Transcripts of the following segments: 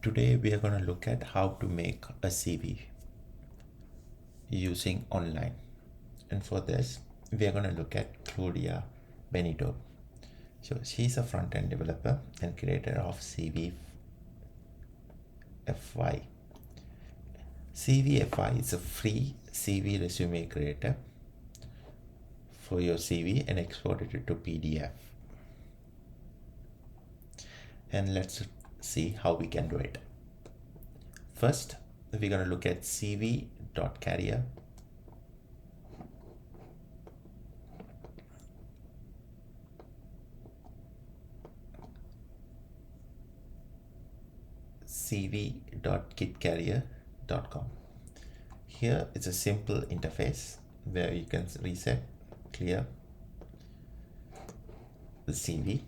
Today we are going to look at how to make a CV using online, and for this we are going to look at Claudia Benito. So she's a front-end developer and creator of CVfy. CVfy is a free CV resume creator for your CV and export it to PDF. And let's see how we can do it. First, we're going to look at cv.carrier. cv.gitcarrier.com. Here it's a simple interface where you can reset, clear the CV,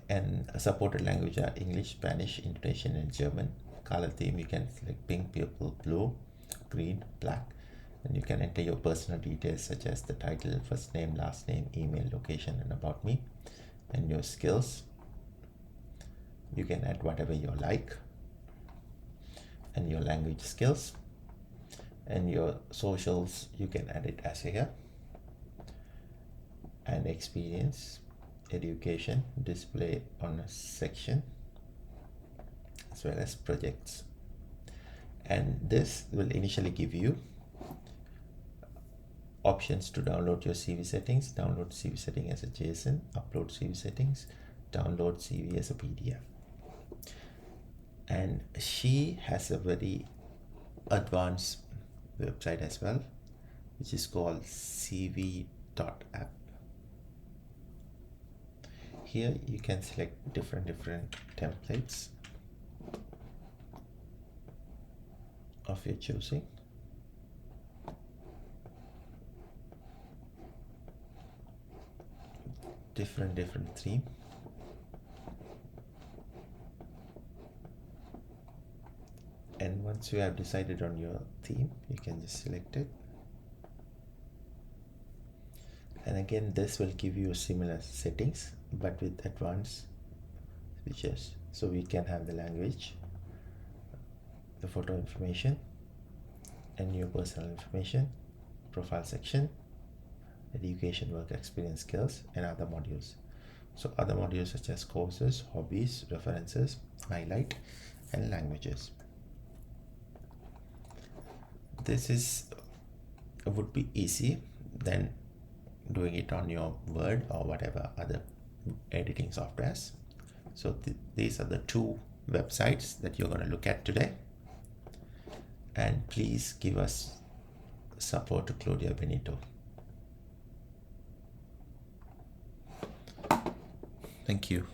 and supported language are English, Spanish, Indonesian, and German. Color theme, you can select pink, purple, blue, green, black, and you can enter your personal details such as the title, first name, last name, email, location, and about me. And your skills, you can add whatever you like, and your language skills, and your socials, you can add it as here, and experience, education, display on a section, as well as projects. And this will initially give you options to download your CV settings, download CV setting as a JSON, upload CV settings, download CV as a PDF. And she has a very advanced website as well, which is called cv.app. Here you can select different templates of your choosing. Different theme. And once you have decided on your theme, you can just select it. And again, this will give you similar settings, but with advanced features. So we can have the language, the photo information, and your personal information, profile section, education, work experience, skills, and other modules. So other modules such as courses, hobbies, references, highlight, and languages. This would be easy than doing it on your Word or whatever other editing softwares. So these are the two websites that you're going to look at today. And please give us support to Claudia Benito. Thank you.